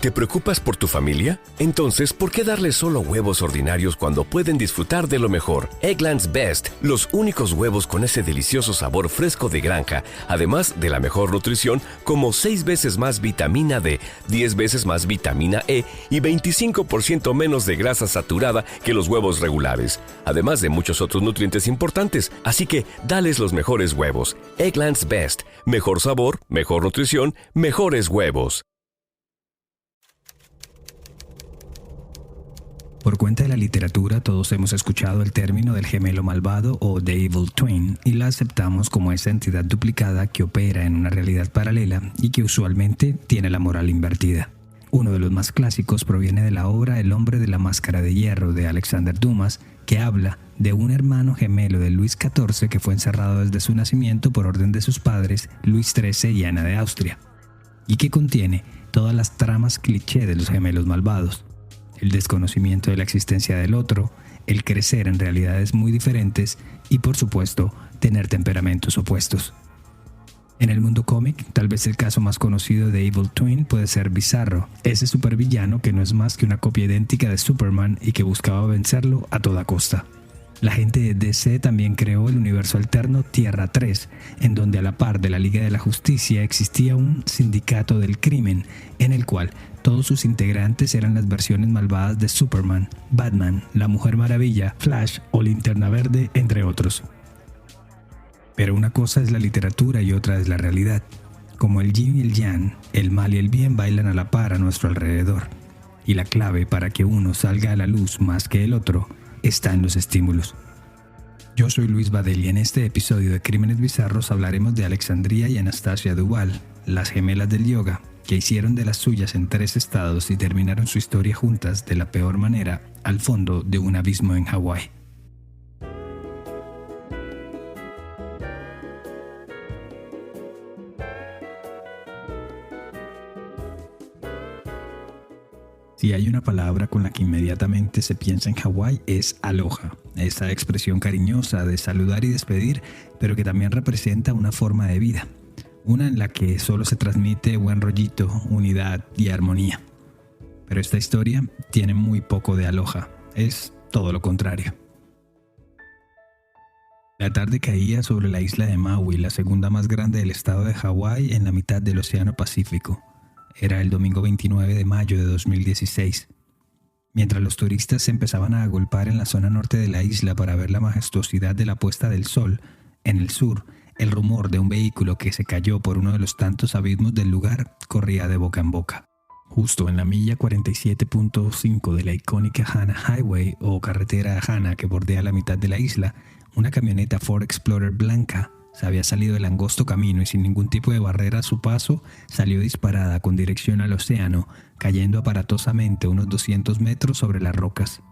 ¿Te preocupas por tu familia? Entonces, ¿por qué darles solo huevos ordinarios cuando pueden disfrutar de lo mejor? Eggland's Best, los únicos huevos con ese delicioso sabor fresco de granja, además de la mejor nutrición, como 6 veces más vitamina D, 10 veces más vitamina E y 25% menos de grasa saturada que los huevos regulares, además de muchos otros nutrientes importantes. Así que, dales los mejores huevos. Eggland's Best, mejor sabor, mejor nutrición, mejores huevos. Por cuenta de la literatura, todos hemos escuchado el término del gemelo malvado o The Evil Twin y la aceptamos como esa entidad duplicada que opera en una realidad paralela y que usualmente tiene la moral invertida. Uno de los más clásicos proviene de la obra El hombre de la máscara de hierro de Alexander Dumas, que habla de un hermano gemelo de Luis XIV que fue encerrado desde su nacimiento por orden de sus padres, Luis XIII y Ana de Austria, y que contiene todas las tramas cliché de los gemelos malvados. El desconocimiento de la existencia del otro, el crecer en realidades muy diferentes y, por supuesto, tener temperamentos opuestos. En el mundo cómic, tal vez el caso más conocido de Evil Twin puede ser Bizarro, ese supervillano que no es más que una copia idéntica de Superman y que buscaba vencerlo a toda costa. La gente de DC también creó el universo alterno Tierra 3, en donde a la par de la Liga de la Justicia existía un sindicato del crimen, en el cual todos sus integrantes eran las versiones malvadas de Superman, Batman, la Mujer Maravilla, Flash o Linterna Verde, entre otros. Pero una cosa es la literatura y otra es la realidad. Como el yin y el yang, el mal y el bien bailan a la par a nuestro alrededor. Y la clave para que uno salga a la luz más que el otro está en los estímulos. Yo soy Luis Badel y en este episodio de Crímenes Bizarros hablaremos de Alexandria y Anastasia Duval, las gemelas del yoga, que hicieron de las suyas en 3 estados y terminaron su historia juntas de la peor manera, al fondo de un abismo en Hawái. Si hay una palabra con la que inmediatamente se piensa en Hawái es aloha, esa expresión cariñosa de saludar y despedir, pero que también representa una forma de vida, una en la que solo se transmite buen rollito, unidad y armonía. Pero esta historia tiene muy poco de aloha, es todo lo contrario. La tarde caía sobre la isla de Maui, la segunda más grande del estado de Hawái en la mitad del Océano Pacífico. Era el domingo 29 de mayo de 2016. Mientras los turistas se empezaban a agolpar en la zona norte de la isla para ver la majestuosidad de la puesta del sol, en el sur, el rumor de un vehículo que se cayó por uno de los tantos abismos del lugar corría de boca en boca. Justo en la milla 47.5 de la icónica Hana Highway o carretera Hana que bordea la mitad de la isla, una camioneta Ford Explorer blanca se había salido del angosto camino y sin ningún tipo de barrera a su paso, salió disparada con dirección al océano, cayendo aparatosamente unos 200 metros sobre las rocas.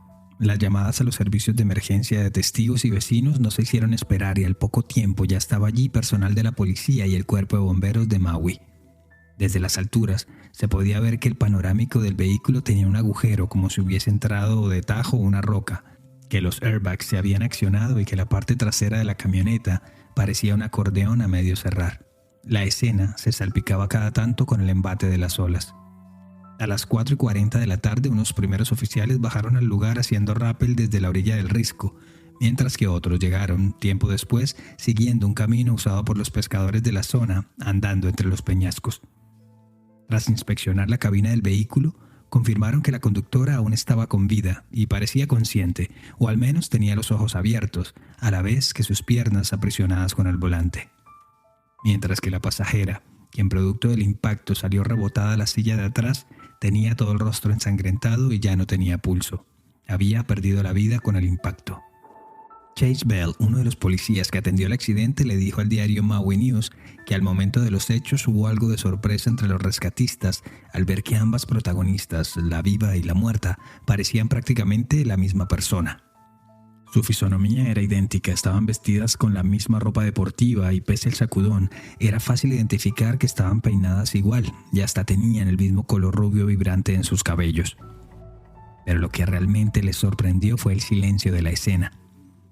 Las llamadas a los servicios de emergencia de testigos y vecinos no se hicieron esperar y al poco tiempo ya estaba allí personal de la policía y el cuerpo de bomberos de Maui. Desde las alturas se podía ver que el panorámico del vehículo tenía un agujero como si hubiese entrado de tajo una roca, que los airbags se habían accionado y que la parte trasera de la camioneta parecía un acordeón a medio cerrar. La escena se salpicaba cada tanto con el embate de las olas. A las 4:40 de la tarde, unos primeros oficiales bajaron al lugar haciendo rappel desde la orilla del risco, mientras que otros llegaron, tiempo después, siguiendo un camino usado por los pescadores de la zona, andando entre los peñascos. Tras inspeccionar la cabina del vehículo, confirmaron que la conductora aún estaba con vida y parecía consciente, o al menos tenía los ojos abiertos, a la vez que sus piernas aprisionadas con el volante. Mientras que la pasajera, quien producto del impacto salió rebotada a la silla de atrás, tenía todo el rostro ensangrentado y ya no tenía pulso. Había perdido la vida con el impacto. Chase Bell, uno de los policías que atendió el accidente, le dijo al diario Maui News que al momento de los hechos hubo algo de sorpresa entre los rescatistas al ver que ambas protagonistas, la viva y la muerta, parecían prácticamente la misma persona. Su fisonomía era idéntica, estaban vestidas con la misma ropa deportiva y pese al sacudón, era fácil identificar que estaban peinadas igual y hasta tenían el mismo color rubio vibrante en sus cabellos. Pero lo que realmente les sorprendió fue el silencio de la escena.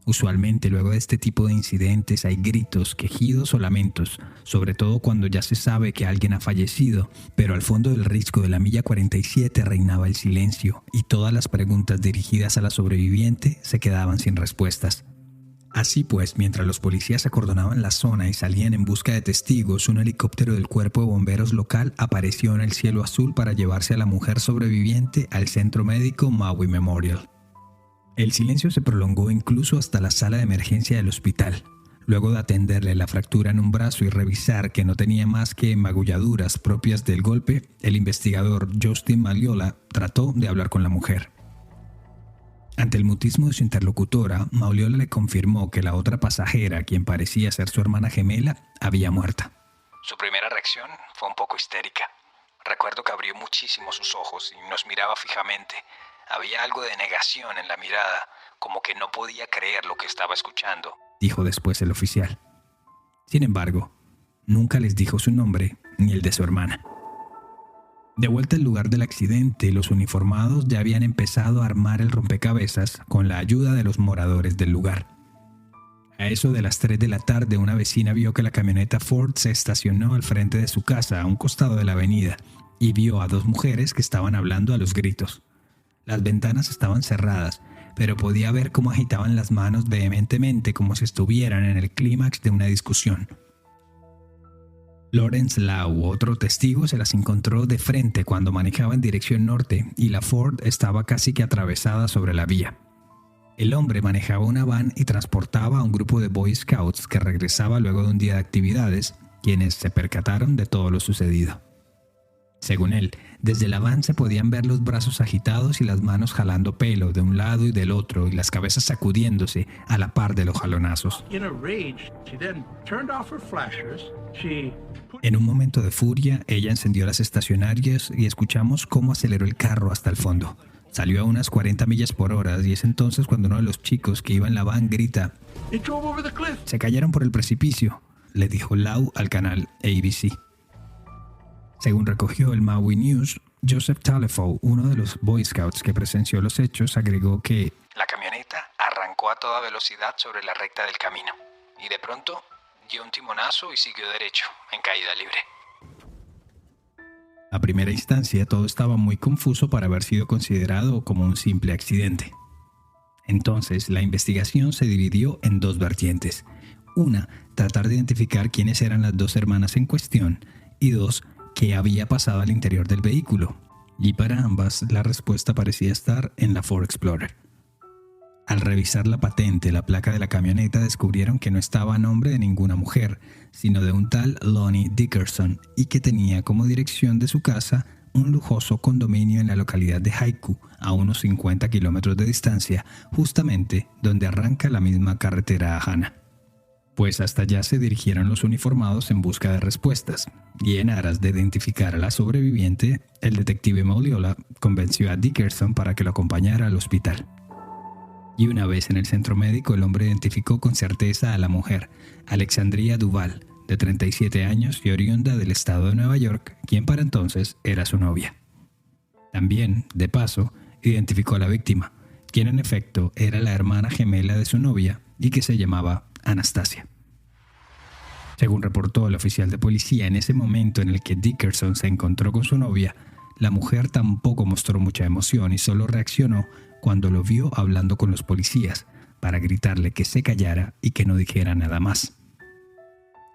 Usualmente luego de este tipo de incidentes hay gritos, quejidos o lamentos, sobre todo cuando ya se sabe que alguien ha fallecido, pero al fondo del risco de la milla 47 reinaba el silencio y todas las preguntas dirigidas a la sobreviviente se quedaban sin respuestas. Así pues, mientras los policías acordonaban la zona y salían en busca de testigos, un helicóptero del cuerpo de bomberos local apareció en el cielo azul para llevarse a la mujer sobreviviente al centro médico Maui Memorial. El silencio se prolongó incluso hasta la sala de emergencia del hospital. Luego de atenderle la fractura en un brazo y revisar que no tenía más que magulladuras propias del golpe, el investigador Justin Maliola trató de hablar con la mujer. Ante el mutismo de su interlocutora, Maliola le confirmó que la otra pasajera, quien parecía ser su hermana gemela, había muerto. Su primera reacción fue un poco histérica. Recuerdo que abrió muchísimo sus ojos y nos miraba fijamente. Había algo de negación en la mirada, como que no podía creer lo que estaba escuchando, dijo después el oficial. Sin embargo, nunca les dijo su nombre ni el de su hermana. De vuelta al lugar del accidente, los uniformados ya habían empezado a armar el rompecabezas con la ayuda de los moradores del lugar. A eso de las 3 de la tarde, una vecina vio que la camioneta Ford se estacionó al frente de su casa, a un costado de la avenida, y vio a 2 mujeres que estaban hablando a los gritos. Las ventanas estaban cerradas, pero podía ver cómo agitaban las manos vehementemente como si estuvieran en el clímax de una discusión. Lawrence Lau, otro testigo, se las encontró de frente cuando manejaba en dirección norte y la Ford estaba casi que atravesada sobre la vía. El hombre manejaba una van y transportaba a un grupo de Boy Scouts que regresaba luego de un día de actividades, quienes se percataron de todo lo sucedido. Según él, desde la van se podían ver los brazos agitados y las manos jalando pelo de un lado y del otro y las cabezas sacudiéndose a la par de los jalonazos. En un momento de furia, ella encendió las estacionarias y escuchamos cómo aceleró el carro hasta el fondo. Salió a unas 40 millas por hora y es entonces cuando uno de los chicos que iba en la van grita: «Se cayeron por el precipicio», le dijo Lau al canal ABC. Según recogió el Maui News, Joseph Talefo, uno de los Boy Scouts que presenció los hechos, agregó que la camioneta arrancó a toda velocidad sobre la recta del camino y de pronto dio un timonazo y siguió derecho, en caída libre. A primera instancia todo estaba muy confuso para haber sido considerado como un simple accidente. Entonces la investigación se dividió en 2 vertientes. Una, tratar de identificar quiénes eran las 2 hermanas en cuestión, y 2, qué había pasado al interior del vehículo, y para ambas la respuesta parecía estar en la Ford Explorer. Al revisar la patente, la placa de la camioneta, descubrieron que no estaba a nombre de ninguna mujer, sino de un tal Lonnie Dickerson, y que tenía como dirección de su casa un lujoso condominio en la localidad de Haiku, a unos 50 kilómetros de distancia, justamente donde arranca la misma carretera a Hana. Pues hasta allá se dirigieron los uniformados en busca de respuestas, y en aras de identificar a la sobreviviente, el detective Maliola convenció a Dickerson para que lo acompañara al hospital. Y una vez en el centro médico, el hombre identificó con certeza a la mujer, Alexandria Duval, de 37 años y oriunda del estado de Nueva York, quien para entonces era su novia. También, de paso, identificó a la víctima, quien en efecto era la hermana gemela de su novia y que se llamaba Anastasia. Según reportó el oficial de policía, en ese momento en el que Dickerson se encontró con su novia, la mujer tampoco mostró mucha emoción y solo reaccionó cuando lo vio hablando con los policías para gritarle que se callara y que no dijera nada más.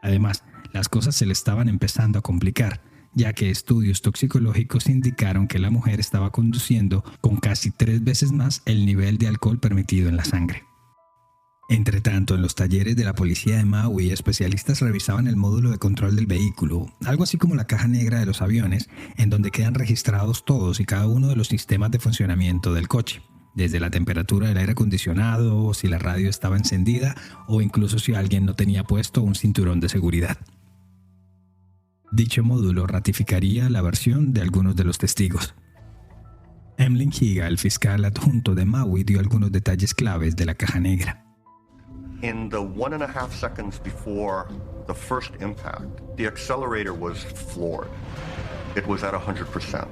Además, las cosas se le estaban empezando a complicar, ya que estudios toxicológicos indicaron que la mujer estaba conduciendo con casi 3 veces más el nivel de alcohol permitido en la sangre. Entretanto, en los talleres de la policía de Maui, especialistas revisaban el módulo de control del vehículo, algo así como la caja negra de los aviones, en donde quedan registrados todos y cada uno de los sistemas de funcionamiento del coche, desde la temperatura del aire acondicionado, si la radio estaba encendida o incluso si alguien no tenía puesto un cinturón de seguridad. Dicho módulo ratificaría la versión de algunos de los testigos. Emlyn Higa, el fiscal adjunto de Maui, dio algunos detalles claves de la caja negra. In the 1.5 seconds before the first impact, the accelerator was floored. It was at 100%.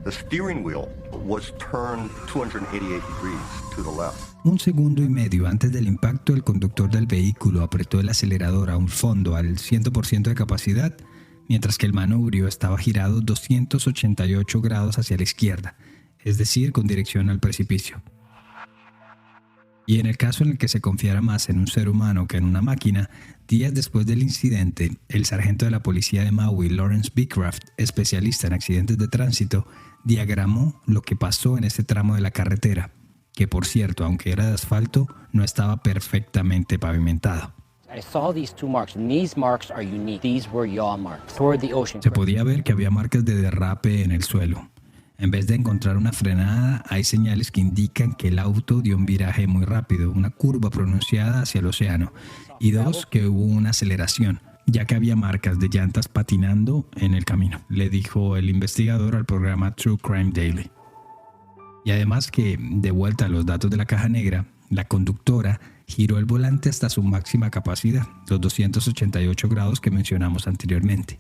The steering wheel was turned 288 degrees to the left. 1,5 segundos antes del impacto, el conductor del vehículo apretó el acelerador a un fondo al 100% de capacidad, mientras que el manubrio estaba girado 288 grados hacia la izquierda, es decir, con dirección al precipicio. Y en el caso en el que se confiara más en un ser humano que en una máquina, días después del incidente, el sargento de la policía de Maui, Lawrence Beecraft, especialista en accidentes de tránsito, diagramó lo que pasó en ese tramo de la carretera, que por cierto, aunque era de asfalto, no estaba perfectamente pavimentado. Se podía ver que había marcas de derrape en el suelo. En vez de encontrar una frenada, hay señales que indican que el auto dio un viraje muy rápido, una curva pronunciada hacia el océano, y 2, que hubo una aceleración, ya que había marcas de llantas patinando en el camino, le dijo el investigador al programa True Crime Daily. Y además que, de vuelta a los datos de la caja negra, la conductora giró el volante hasta su máxima capacidad, los 288 grados que mencionamos anteriormente.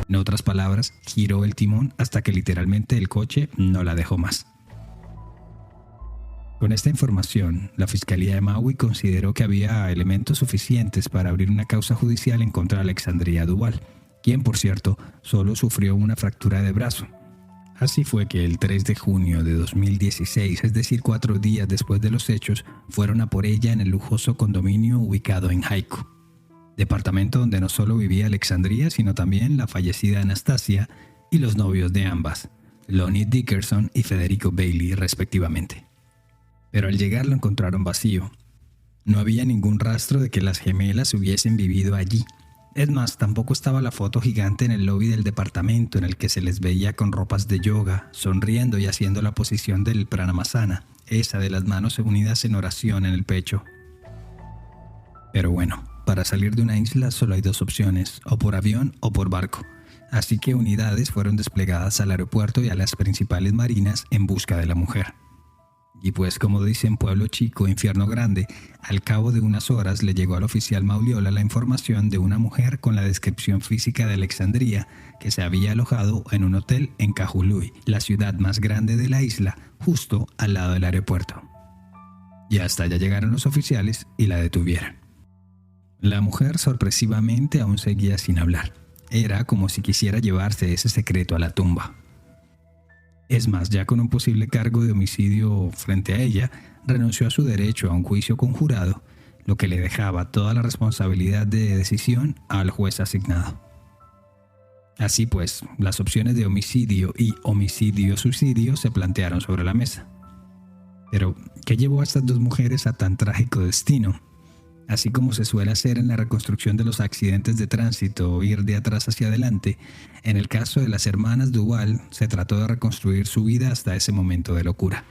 En otras palabras, giró el timón hasta que literalmente el coche no la dejó más. Con esta información, la Fiscalía de Maui consideró que había elementos suficientes para abrir una causa judicial en contra de Alexandria Duval, quien, por cierto, solo sufrió una fractura de brazo. Así fue que el 3 de junio de 2016, es decir, 4 días después de los hechos, fueron a por ella en el lujoso condominio ubicado en Haiku, departamento donde no solo vivía Alexandria, sino también la fallecida Anastasia y los novios de ambas, Lonnie Dickerson y Federico Bailey, respectivamente. Pero al llegar lo encontraron vacío. No había ningún rastro de que las gemelas hubiesen vivido allí. Es más, tampoco estaba la foto gigante en el lobby del departamento en el que se les veía con ropas de yoga, sonriendo y haciendo la posición del Pranamasana, esa de las manos unidas en oración en el pecho. Pero bueno, para salir de una isla solo hay 2 opciones, o por avión o por barco. Así que unidades fueron desplegadas al aeropuerto y a las principales marinas en busca de la mujer. Y pues, como dicen, pueblo chico, infierno grande, al cabo de unas horas le llegó al oficial Mauliola la información de una mujer con la descripción física de Alexandria que se había alojado en un hotel en Kahului, la ciudad más grande de la isla, justo al lado del aeropuerto. Y hasta allá llegaron los oficiales y la detuvieron. La mujer sorpresivamente aún seguía sin hablar. Era como si quisiera llevarse ese secreto a la tumba. Es más, ya con un posible cargo de homicidio frente a ella, renunció a su derecho a un juicio conjurado, lo que le dejaba toda la responsabilidad de decisión al juez asignado. Así pues, las opciones de homicidio y homicidio-suicidio se plantearon sobre la mesa. Pero, ¿qué llevó a estas 2 mujeres a tan trágico destino? Así como se suele hacer en la reconstrucción de los accidentes de tránsito, ir de atrás hacia adelante, en el caso de las hermanas Duval se trató de reconstruir su vida hasta ese momento de locura.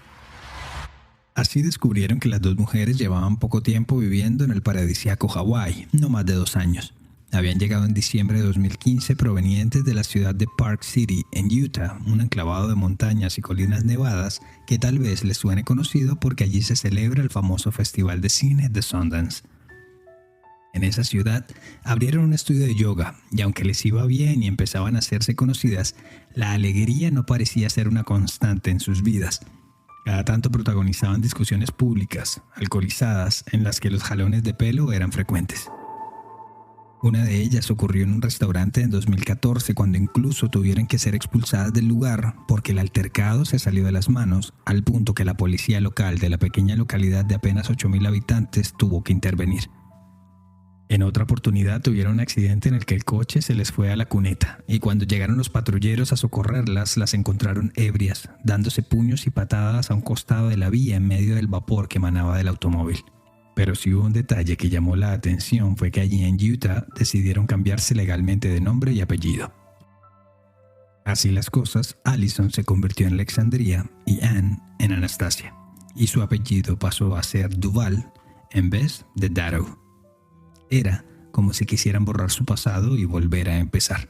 Así descubrieron que las 2 mujeres llevaban poco tiempo viviendo en el paradisíaco Hawái, no más de 2 años. Habían llegado en diciembre de 2015 provenientes de la ciudad de Park City, en Utah, un enclavado de montañas y colinas nevadas que tal vez les suene conocido porque allí se celebra el famoso festival de cine de Sundance. En esa ciudad abrieron un estudio de yoga y aunque les iba bien y empezaban a hacerse conocidas, la alegría no parecía ser una constante en sus vidas. Cada tanto protagonizaban discusiones públicas, alcoholizadas, en las que los jalones de pelo eran frecuentes. Una de ellas ocurrió en un restaurante en 2014 cuando incluso tuvieron que ser expulsadas del lugar porque el altercado se salió de las manos al punto que la policía local de la pequeña localidad de apenas 8,000 habitantes tuvo que intervenir. En otra oportunidad tuvieron un accidente en el que el coche se les fue a la cuneta y cuando llegaron los patrulleros a socorrerlas las encontraron ebrias, dándose puños y patadas a un costado de la vía en medio del vapor que emanaba del automóvil. Pero sí hubo un detalle que llamó la atención, fue que allí en Utah decidieron cambiarse legalmente de nombre y apellido. Así las cosas, Allison se convirtió en Alexandria y Anne en Anastasia, y su apellido pasó a ser Duval en vez de Darrow. Era como si quisieran borrar su pasado y volver a empezar.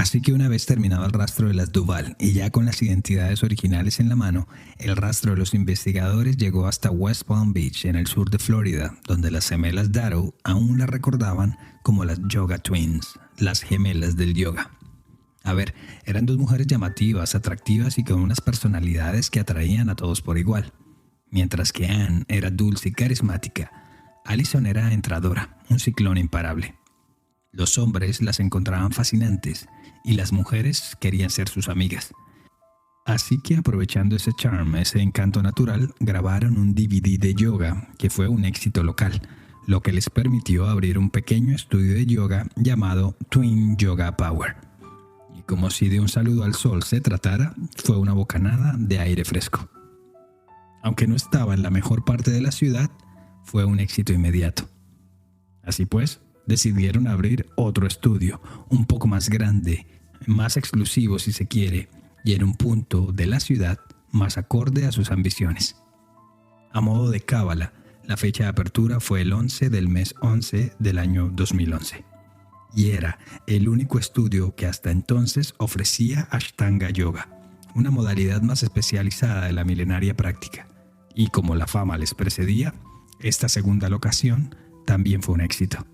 Así que una vez terminado el rastro de las Duval y ya con las identidades originales en la mano, el rastro de los investigadores llegó hasta West Palm Beach, en el sur de Florida, donde las gemelas Darrow aún las recordaban como las Yoga Twins, las gemelas del yoga. A ver, eran dos mujeres llamativas, atractivas y con unas personalidades que atraían a todos por igual. Mientras que Anne era dulce y carismática, Allison era entradora, un ciclón imparable. Los hombres las encontraban fascinantes y las mujeres querían ser sus amigas. Así que aprovechando ese charm, ese encanto natural, grabaron un DVD de yoga que fue un éxito local, lo que les permitió abrir un pequeño estudio de yoga llamado Twin Yoga Power. Y como si de un saludo al sol se tratara, fue una bocanada de aire fresco. Aunque no estaba en la mejor parte de la ciudad, fue un éxito inmediato. Así pues, decidieron abrir otro estudio, un poco más grande, más exclusivo si se quiere, y en un punto de la ciudad más acorde a sus ambiciones. A modo de cábala, la fecha de apertura fue el 11 del mes 11 del año 2011. Y era el único estudio que hasta entonces ofrecía Ashtanga Yoga, una modalidad más especializada de la milenaria práctica. Y como la fama les precedía, esta segunda locación también fue un éxito.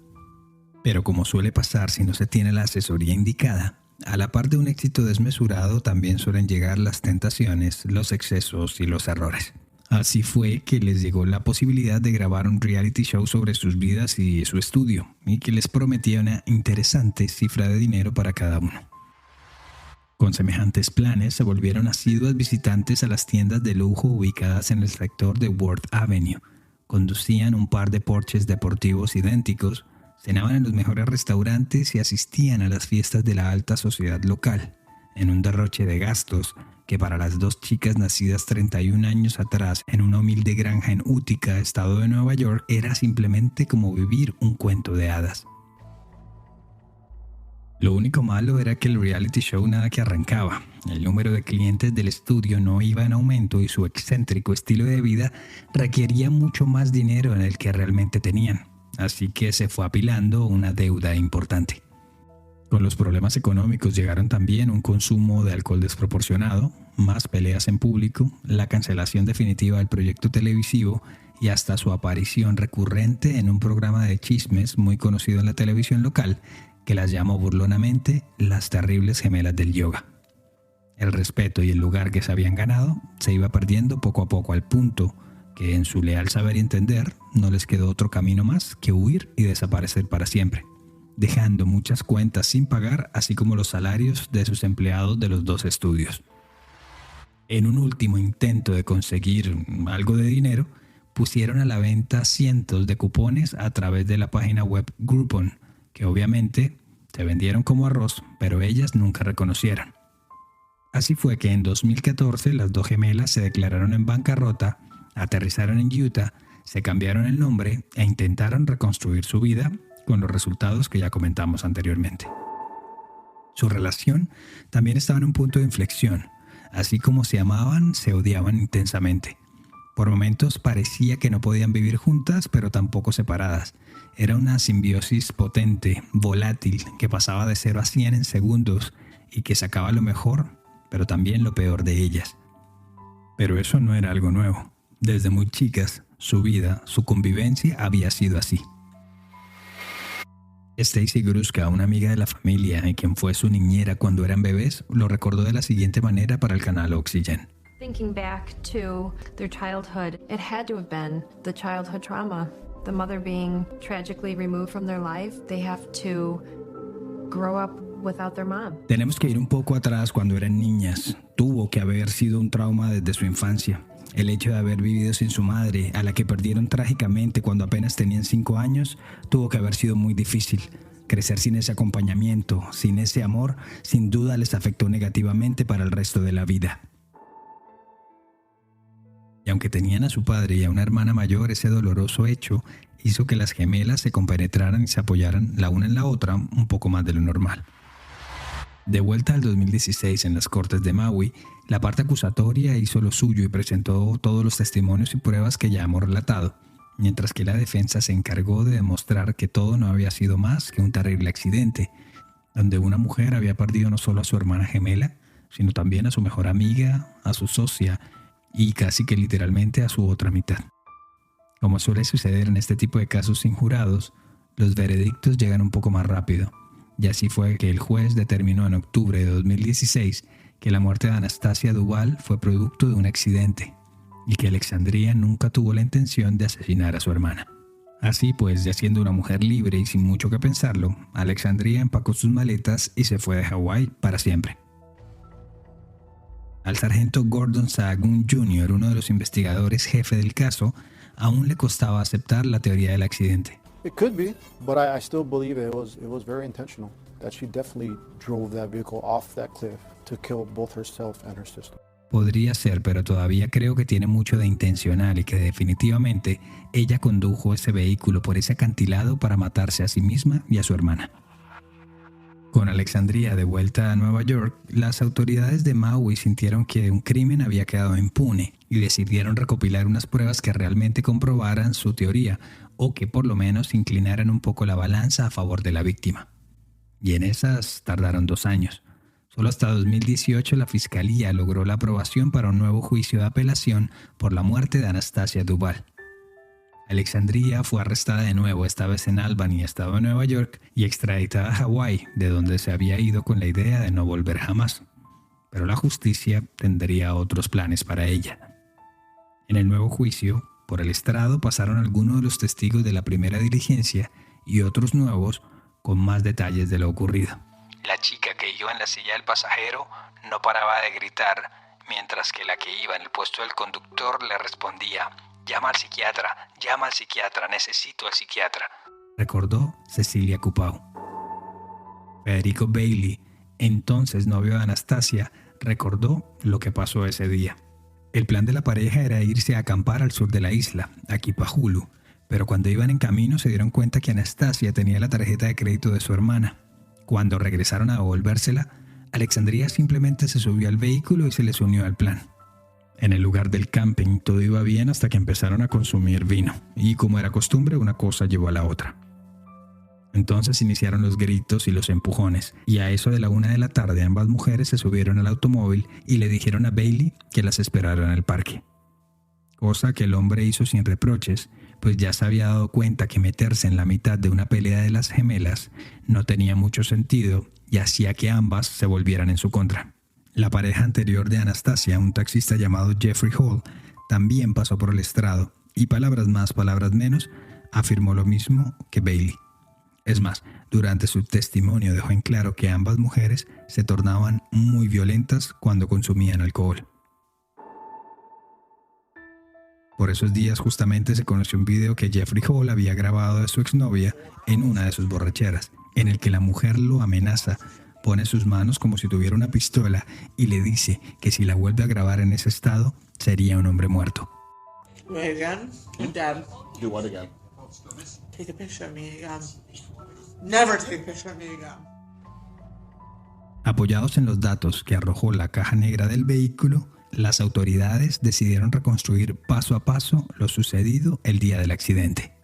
Pero como suele pasar si no se tiene la asesoría indicada, a la par de un éxito desmesurado también suelen llegar las tentaciones, los excesos y los errores. Así fue que les llegó la posibilidad de grabar un reality show sobre sus vidas y su estudio, y que les prometía una interesante cifra de dinero para cada uno. Con semejantes planes se volvieron asiduas visitantes a las tiendas de lujo ubicadas en el sector de Worth Avenue, conducían un par de Porsches deportivos idénticos, cenaban en los mejores restaurantes y asistían a las fiestas de la alta sociedad local, en un derroche de gastos que para las dos chicas nacidas 31 años atrás en una humilde granja en Utica, estado de Nueva York, era simplemente como vivir un cuento de hadas. Lo único malo era que el reality show nada que arrancaba. El número de clientes del estudio no iba en aumento y su excéntrico estilo de vida requería mucho más dinero en el que realmente tenían. Así que se fue apilando una deuda importante. Con los problemas económicos llegaron también un consumo de alcohol desproporcionado, más peleas en público, la cancelación definitiva del proyecto televisivo y hasta su aparición recurrente en un programa de chismes muy conocido en la televisión local que las llamó burlonamente las terribles gemelas del yoga. El respeto y el lugar que se habían ganado se iba perdiendo poco a poco al punto que en su leal saber y entender no les quedó otro camino más que huir y desaparecer para siempre, dejando muchas cuentas sin pagar, así como los salarios de sus empleados de los dos estudios. En un último intento de conseguir algo de dinero, pusieron a la venta cientos de cupones a través de la página web Groupon, que obviamente se vendieron como arroz, pero ellas nunca reconocieron. Así fue que en 2014 las dos gemelas se declararon en bancarrota, aterrizaron en Utah, se cambiaron el nombre e intentaron reconstruir su vida con los resultados que ya comentamos anteriormente. Su relación también estaba en un punto de inflexión. Así como se amaban, se odiaban intensamente. Por momentos parecía que no podían vivir juntas, pero tampoco separadas. Era una simbiosis potente, volátil, que pasaba de 0 a 100 en segundos y que sacaba lo mejor, pero también lo peor de ellas. Pero eso no era algo nuevo. Desde muy chicas, su vida, su convivencia había sido así. Stacy Gruska, una amiga de la familia y quien fue su niñera cuando eran bebés, lo recordó de la siguiente manera para el canal Oxygen. Thinking back to their childhood, it had to have been the childhood trauma. The mother being tragically removed from their life, they have to grow up without their mom. Tenemos que ir un poco atrás cuando eran niñas. Tuvo que haber sido un trauma desde su infancia. El hecho de haber vivido sin su madre, a la que perdieron trágicamente cuando apenas tenían 5 años, tuvo que haber sido muy difícil. Crecer sin ese acompañamiento, sin ese amor, sin duda les afectó negativamente para el resto de la vida. Y aunque tenían a su padre y a una hermana mayor, ese doloroso hecho hizo que las gemelas se compenetraran y se apoyaran la una en la otra un poco más de lo normal. De vuelta al 2016 en las Cortes de Maui, la parte acusatoria hizo lo suyo y presentó todos los testimonios y pruebas que ya hemos relatado, mientras que la defensa se encargó de demostrar que todo no había sido más que un terrible accidente, donde una mujer había perdido no solo a su hermana gemela, sino también a su mejor amiga, a su socia y casi que literalmente a su otra mitad. Como suele suceder en este tipo de casos sin jurados, los veredictos llegan un poco más rápido, y así fue que el juez determinó en octubre de 2016 que la muerte de Anastasia Duval fue producto de un accidente y que Alexandria nunca tuvo la intención de asesinar a su hermana. Así pues, ya siendo una mujer libre y sin mucho que pensarlo, Alexandria empacó sus maletas y se fue de Hawái para siempre. Al sargento Gordon Sahagún Jr., uno de los investigadores jefe del caso, aún le costaba aceptar la teoría del accidente. It could be, but I still believe it was very intentional. That she definitely drove that vehicle off that cliff to kill both herself and her sister. Podría ser, pero todavía creo que tiene mucho de intencional y que definitivamente ella condujo ese vehículo por ese acantilado para matarse a sí misma y a su hermana. Con Alexandria de vuelta a Nueva York, las autoridades de Maui sintieron que un crimen había quedado impune y decidieron recopilar unas pruebas que realmente comprobaran su teoría o que por lo menos inclinaran un poco la balanza a favor de la víctima. Y en esas tardaron 2 años. Solo hasta 2018 la Fiscalía logró la aprobación para un nuevo juicio de apelación por la muerte de Anastasia Duval. Alexandria fue arrestada de nuevo, esta vez en Albany, estado de Nueva York, y extraditada a Hawái, de donde se había ido con la idea de no volver jamás. Pero la justicia tendría otros planes para ella. En el nuevo juicio, por el estrado pasaron algunos de los testigos de la primera diligencia y otros nuevos con más detalles de lo ocurrido. La chica que iba en la silla del pasajero no paraba de gritar, mientras que la que iba en el puesto del conductor le respondía: llama al psiquiatra, necesito al psiquiatra. Recordó Cecilia Cupau. Federico Bailey, entonces novio de Anastasia, recordó lo que pasó ese día. El plan de la pareja era irse a acampar al sur de la isla, a Kipahulu, pero cuando iban en camino se dieron cuenta que Anastasia tenía la tarjeta de crédito de su hermana. Cuando regresaron a devolvérsela, Alexandria simplemente se subió al vehículo y se les unió al plan. En el lugar del camping todo iba bien hasta que empezaron a consumir vino, y como era costumbre, una cosa llevó a la otra. Entonces iniciaron los gritos y los empujones, y a eso de la 1 de la tarde ambas mujeres se subieron al automóvil y le dijeron a Bailey que las esperara en el parque. Cosa que el hombre hizo sin reproches, pues ya se había dado cuenta que meterse en la mitad de una pelea de las gemelas no tenía mucho sentido y hacía que ambas se volvieran en su contra. La pareja anterior de Anastasia, un taxista llamado Jeffrey Hall, también pasó por el estrado y palabras más, palabras menos, afirmó lo mismo que Bailey. Es más, durante su testimonio dejó en claro que ambas mujeres se tornaban muy violentas cuando consumían alcohol. Por esos días justamente se conoció un video que Jeffrey Hall había grabado de su exnovia en una de sus borracheras, en el que la mujer lo amenaza, pone sus manos como si tuviera una pistola y le dice que si la vuelve a grabar en ese estado, sería un hombre muerto. Again? Dad. Do what again? Take a picture of me again. Never take a picture of me again. Apoyados en los datos que arrojó la caja negra del vehículo, las autoridades decidieron reconstruir paso a paso lo sucedido el día del accidente.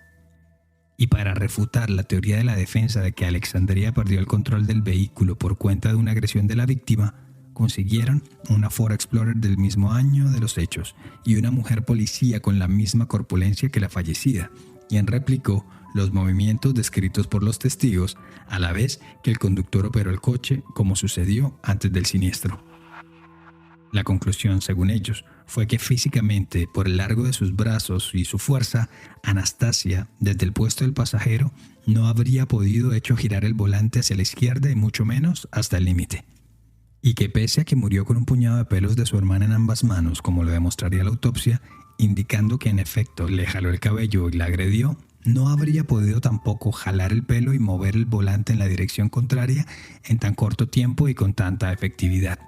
Y para refutar la teoría de la defensa de que Alexandria perdió el control del vehículo por cuenta de una agresión de la víctima, consiguieron una Ford Explorer del mismo año de los hechos y una mujer policía con la misma corpulencia que la fallecida, quien replicó los movimientos descritos por los testigos a la vez que el conductor operó el coche como sucedió antes del siniestro. La conclusión, según ellos, fue que físicamente, por el largo de sus brazos y su fuerza, Anastasia, desde el puesto del pasajero, no habría podido hecho girar el volante hacia la izquierda y mucho menos hasta el límite. Y que pese a que murió con un puñado de pelos de su hermana en ambas manos, como lo demostraría la autopsia, indicando que en efecto le jaló el cabello y la agredió, no habría podido tampoco jalar el pelo y mover el volante en la dirección contraria en tan corto tiempo y con tanta efectividad.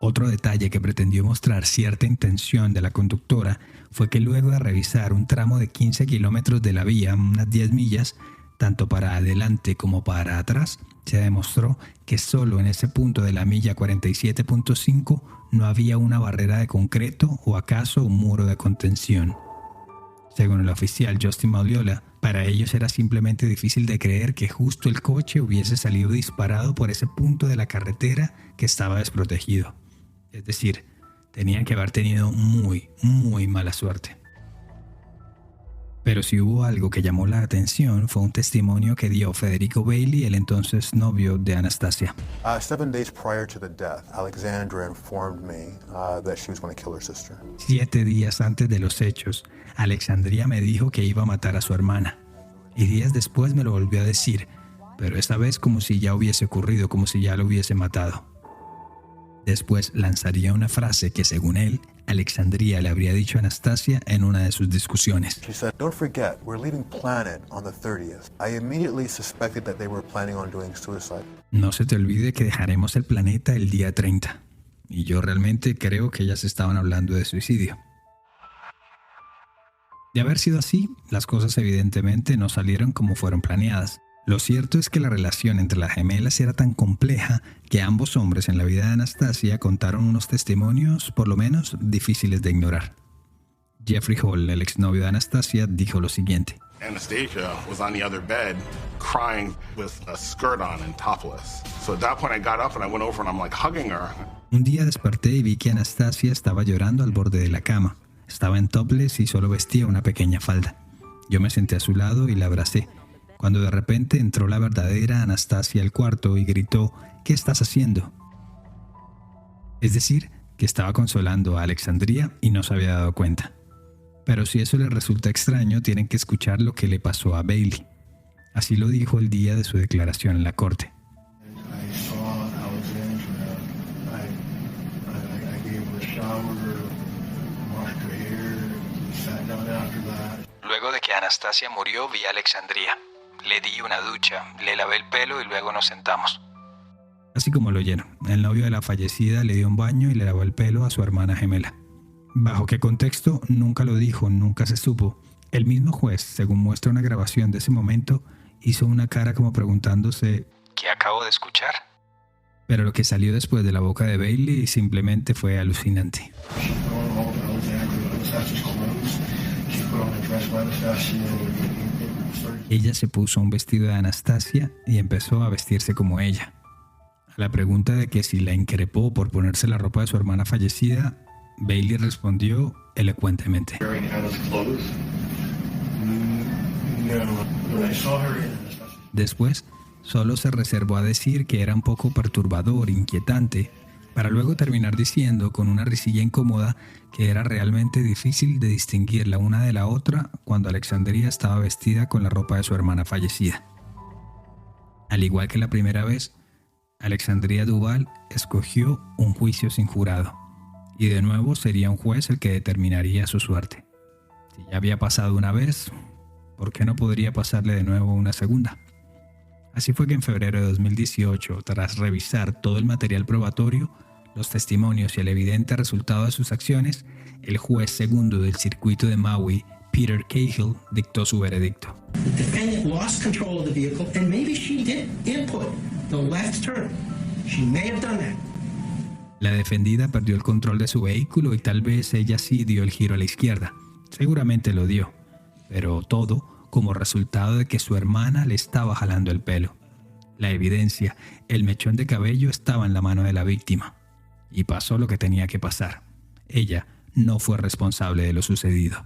Otro detalle que pretendió mostrar cierta intención de la conductora fue que luego de revisar un tramo de 15 kilómetros de la vía, unas 10 millas, tanto para adelante como para atrás, se demostró que solo en ese punto de la milla 47.5 no había una barrera de concreto o acaso un muro de contención. Según el oficial Justin Maliola, para ellos era simplemente difícil de creer que justo el coche hubiese salido disparado por ese punto de la carretera que estaba desprotegido. Es decir, tenían que haber tenido muy mala suerte. Pero si hubo algo que llamó la atención fue un testimonio que dio Federico Bailey, el entonces novio de Anastasia. 7 days prior to the death, Alexandra informed me that she was going to kill her sister. 7 días antes de los hechos, Alexandria me dijo que iba a matar a su hermana. Y días después me lo volvió a decir, pero esta vez como si ya hubiese ocurrido, como si ya lo hubiese matado. Después lanzaría una frase que, según él, Alexandria le habría dicho a Anastasia en una de sus discusiones. She said, "Don't forget, we're leaving planet on the 30th. I immediately suspected that they were planning on doing suicide." No se te olvide que dejaremos el planeta el día 30. Y yo realmente creo que ellas estaban hablando de suicidio. De haber sido así, las cosas evidentemente no salieron como fueron planeadas. Lo cierto es que la relación entre las gemelas era tan compleja que ambos hombres en la vida de Anastasia contaron unos testimonios, por lo menos, difíciles de ignorar. Jeffrey Hall, el exnovio de Anastasia, dijo lo siguiente. Anastasia was on the other bed crying with a skirt on and topless. So at that point I got up and I went over and I'm like hugging her. Un día desperté y vi que Anastasia estaba llorando al borde de la cama. Estaba en topless y solo vestía una pequeña falda. Yo me senté a su lado y la abracé, cuando de repente entró la verdadera Anastasia al cuarto y gritó, ¿qué estás haciendo? Es decir, que estaba consolando a Alexandria y no se había dado cuenta. Pero si eso les resulta extraño, tienen que escuchar lo que le pasó a Bailey. Así lo dijo el día de su declaración en la corte. Luego de que Anastasia murió, vi a Alexandria. Le di una ducha, le lavé el pelo y luego nos sentamos. Así como lo oyeron, el novio de la fallecida le dio un baño y le lavó el pelo a su hermana gemela. ¿Bajo qué contexto? Nunca lo dijo, nunca se supo. El mismo juez, según muestra una grabación de ese momento, hizo una cara como preguntándose ¿qué acabo de escuchar? Pero lo que salió después de la boca de Bailey simplemente fue alucinante. Ella se puso un vestido de Anastasia y empezó a vestirse como ella. A la pregunta de que si la increpó por ponerse la ropa de su hermana fallecida, Bailey respondió elocuentemente. Después, solo se reservó a decir que era un poco perturbador, inquietante, para luego terminar diciendo con una risilla incómoda que era realmente difícil de distinguir la una de la otra cuando Alexandria estaba vestida con la ropa de su hermana fallecida. Al igual que la primera vez, Alexandria Duval escogió un juicio sin jurado, y de nuevo sería un juez el que determinaría su suerte. Si ya había pasado una vez, ¿por qué no podría pasarle de nuevo una segunda? Así fue que en febrero de 2018, tras revisar todo el material probatorio, los testimonios y el evidente resultado de sus acciones, el juez segundo del circuito de Maui, Peter Cahill, dictó su veredicto. The defendant lost control of the vehicle and maybe she did input the left turn. She may have done that. La defendida perdió el control de su vehículo y tal vez ella sí dio el giro a la izquierda. Seguramente lo dio, pero todo como resultado de que su hermana le estaba jalando el pelo. La evidencia, el mechón de cabello estaba en la mano de la víctima. Y pasó lo que tenía que pasar. Ella no fue responsable de lo sucedido.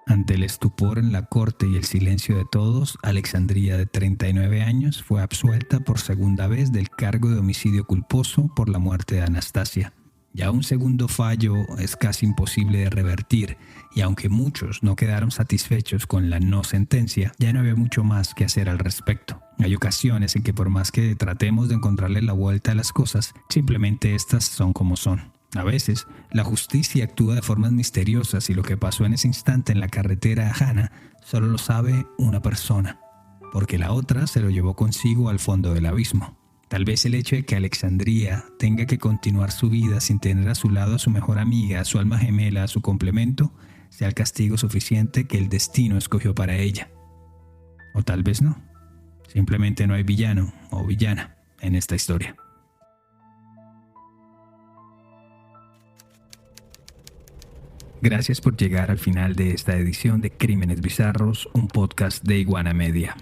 Ante el estupor en la corte y el silencio de todos, Alexandria, de 39 años, fue absuelta por segunda vez del cargo de homicidio culposo por la muerte de Anastasia. Ya un segundo fallo es casi imposible de revertir, y aunque muchos no quedaron satisfechos con la no sentencia, ya no había mucho más que hacer al respecto. Hay ocasiones en que por más que tratemos de encontrarle la vuelta a las cosas, simplemente estas son como son. A veces, la justicia actúa de formas misteriosas y lo que pasó en ese instante en la carretera a Hana solo lo sabe una persona, porque la otra se lo llevó consigo al fondo del abismo. Tal vez el hecho de que Alexandria tenga que continuar su vida sin tener a su lado a su mejor amiga, a su alma gemela, a su complemento, sea el castigo suficiente que el destino escogió para ella. O tal vez no. Simplemente no hay villano o villana en esta historia. Gracias por llegar al final de esta edición de Crímenes Bizarros, un podcast de Iguana Media.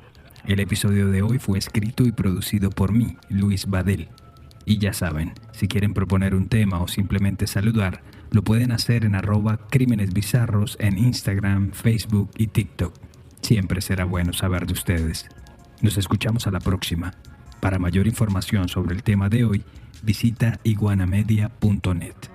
El episodio de hoy fue escrito y producido por mí, Luis Badel. Y ya saben, si quieren proponer un tema o simplemente saludar, lo pueden hacer en @crímenesbizarros en Instagram, Facebook y TikTok. Siempre será bueno saber de ustedes. Nos escuchamos a la próxima. Para mayor información sobre el tema de hoy, visita iguanamedia.net.